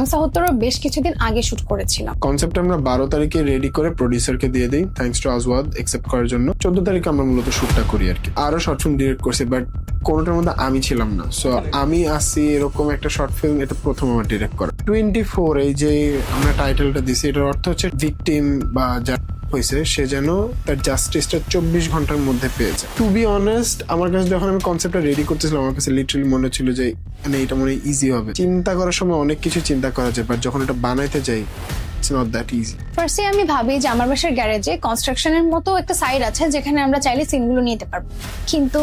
রামিসা হত্যারও বেশ কিছুদিন আগে শুট করেছিলাম। কনসেপ্ট আমরা 12 তারিখে রেডি করে প্রোডিউসারকে দিয়ে দিই, থ্যাঙ্কস টু আজওয়াদ অ্যাকসেপ্ট করার জন্য। 14 তারিখে আমরা মূলত শুটটা করি আর কি। আরো শর্ট ফিল্ম ডিরেক্ট করছি, বাট কোনোটার মধ্যে আমি ছিলাম না। সো আমি আসি এরকম একটা শর্ট ফিল্ম, এটা প্রথম আমার ডিরেক্ট করা। 24 এই যে আমরা টাইটেলটা দিছি, এটার অর্থ হচ্ছে ভিকটিম বা যা হয়েছে সে যেন তার জাস্টিসটা 24 ঘন্টার মধ্যে পেয়েছে। টু বি অনেস্ট, আমার কাছে যখন আমি কনসেপ্টটা রেডি করতেছিলাম, আমার কাছে লিটারালি মনে হচ্ছিল যে মানে এটা মনে ইজি হবে। চিন্তা করার সময় অনেক কিছু চিন্তা করা যায়, বাট যখন এটা বানাইতে যাই ইটস নট দ্যাট ইজি। ফার্স্টে আমি ভাবি যে আমার বাসার গ্যারেজে কনস্ট্রাকশনের মতো একটা সাইড আছে যেখানে আমরা চাইলে সিনগুলো নিতে পারবো, কিন্তু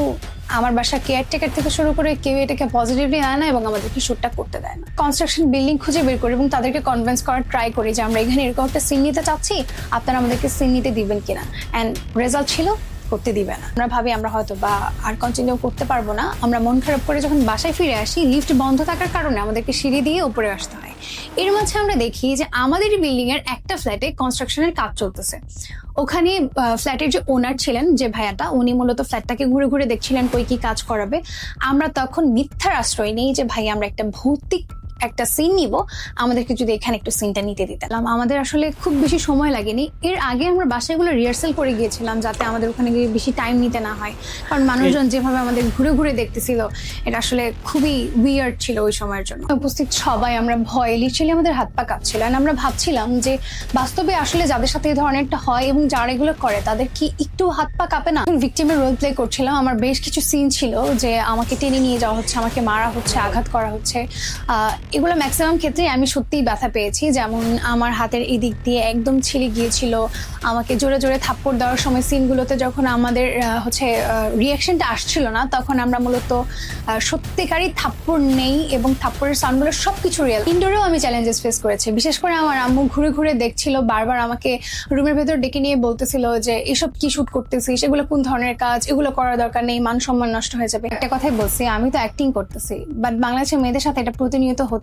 আমার বাসা কেয়ারটেকার থেকে শুরু করে কেউ এটাকে পজিটিভলি নেয় না এবং আমাদেরকে শুটটা করতে দেয় না। কনস্ট্রাকশন বিল্ডিং খুঁজে বের করি এবং তাদেরকে কনভিন্স করার ট্রাই করি যে আমরা এখানে এরকম একটা সিন নিতে চাচ্ছি, আপনারা আমাদেরকে সিন নিতে দিবেন কিনা। অ্যান্ড রেজাল্ট ছিল করতে দিবে না। আমরা ভাবি আমরা হয়তো বা আর কন্টিনিউ করতে পারবো না। আমরা মন খারাপ করে যখন বাসায় ফিরে আসি, লিফট বন্ধ থাকার কারণে আমাদেরকে সিঁড়ি দিয়ে উপরে আসতে হয়। এর মাঝে আমরা দেখি যে আমাদের বিল্ডিং এর একটা ফ্ল্যাটে কনস্ট্রাকশনের কাজ চলতেছে। ওখানে ফ্ল্যাটের যে ওনার ছিলেন, যে ভাইয়াটা, উনি মূলত ফ্ল্যাটটাকে ঘুরে ঘুরে দেখছিলেন কই কি কাজ করাবে। আমরা তখন মিথ্যার আশ্রয় নেই যে ভাই আমরা একটা ভৌতিক একটা সিন নিব, আমাদেরকে যদি এখানে একটু সিনটা নিতে দিতাম। আমাদের আসলে খুব বেশি সময় লাগেনি। এর আগে আমরা বাসায়গুলো রিহার্সাল করে গিয়েছিলাম যাতে আমাদের ওখানে গিয়ে বেশি টাইম নিতে না হয়, কারণ মানুষজন যেভাবে আমাদের ঘুরে ঘুরে দেখতেছিল এটা আসলে খুবই উইয়ার্ড ছিল ওই সময়ের জন্য। উপস্থিত সবাই আমরা ভয়ে লিটারালি আমাদের হাত পা কাঁপছিল। আর আমরা ভাবছিলাম যে বাস্তবে আসলে যাদের সাথে এই ধরনেরটা হয় এবং যারা এগুলো করে তাদের কি একটু হাত পা কাঁপে না? ভিকটিমের রোল প্লে করছিলাম। আমার বেশ কিছু সিন ছিল যে আমাকে টেনে নিয়ে যাওয়া হচ্ছে, আমাকে মারা হচ্ছে, আঘাত করা হচ্ছে। এগুলো ম্যাক্সিমাম ক্ষেত্রে আমি সত্যিই ব্যথা পেয়েছি। যেমন আমার হাতের এদিক দিয়ে একদম ছিঁড়ে গিয়েছিল। আমাকে জোরে জোরে থাপ্পড় দেওয়ার সময় সিনগুলোতে যখন আমাদের রিয়াকশনটা আসছিল না, তখন আমরা মূলত সত্যিকারই থাপ্পড় নেই এবং থাপ্পড়ের সাউন্ডগুলো সবকিছু রিয়েল। ইনডোরেও আমি চ্যালেঞ্জেস ফেস করেছি। বিশেষ করে আমার আম্মু ঘুরে ঘুরে দেখছিল, বারবার আমাকে রুমের ভেতর ডেকে নিয়ে বলতেছিল যে এসব কি শুট করতেছিস, এগুলো কোন ধরনের কাজ, এগুলো করার দরকার নেই, মান সম্মান নষ্ট হয়ে যাবে। একটা কথাই বলছি, আমি তো অ্যাক্টিং করতেছি, বাট বাংলাদেশের মেয়েদের সাথে এটা প্রতিনিয়ত হচ্ছে।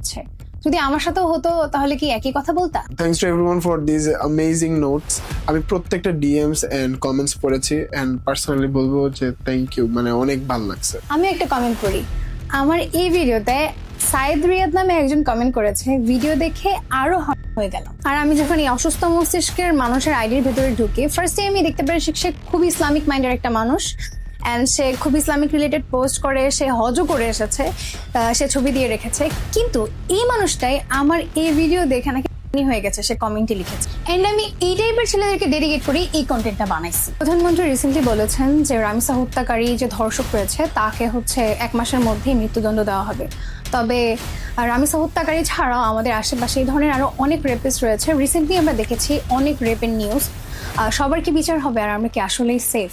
যদি আমার সাথেও হতো তাহলে কি একই কথা বলতা? Thanks to everyone for this amazing notes. আমি প্রত্যেকটা ডিএমস এন্ড কমেন্টস পড়েছি এন্ড পার্সোনালি বলবো যে থ্যাংক ইউ, মানে অনেক ভালো লাগছে। আমি একটা কমেন্ট করি, আমার এই ভিডিওতে সাইদ রিয়াদ নামে একজন কমেন্ট করেছে, ভিডিও দেখে আরো হয়ে গেল। আর আমি যখন এই অসুস্থ মস্তিষ্কের মানুষের আইডির ভেতরে ঢুকি, ফার্স্টে আমি দেখতে পারি সে খুব ইসলামিক মাইন্ডের একটা মানুষ, অ্যান্ড সে খুব ইসলামিক রিলেটেড পোস্ট করে, সে হজও করে এসেছে, সে ছবি দিয়ে রেখেছে। কিন্তু এই মানুষটাই আমার এই ভিডিও দেখে নাকি হয়ে গেছে, সে কমেন্টে লিখেছে। এন্ড আমি এই টাইপের ছেলেদেরকে ডেডিকেট করে এই কন্টেন্টটা বানাইছি। প্রধানমন্ত্রী রিসেন্টলি বলেছেন যে রামিসা হত্যাকারী যে ধর্ষক রয়েছে তাকে 1 মাসের মধ্যেই মৃত্যুদণ্ড দেওয়া হবে। তবে রামিসা হত্যাকারী ছাড়াও আমাদের আশেপাশে এই ধরনের আরো অনেক রেপিস্ট রয়েছে। রিসেন্টলি আমরা দেখেছি অনেক রেপের নিউজ। সবার কি বিচার হবে আর আমরা কি আসলেই সেফ?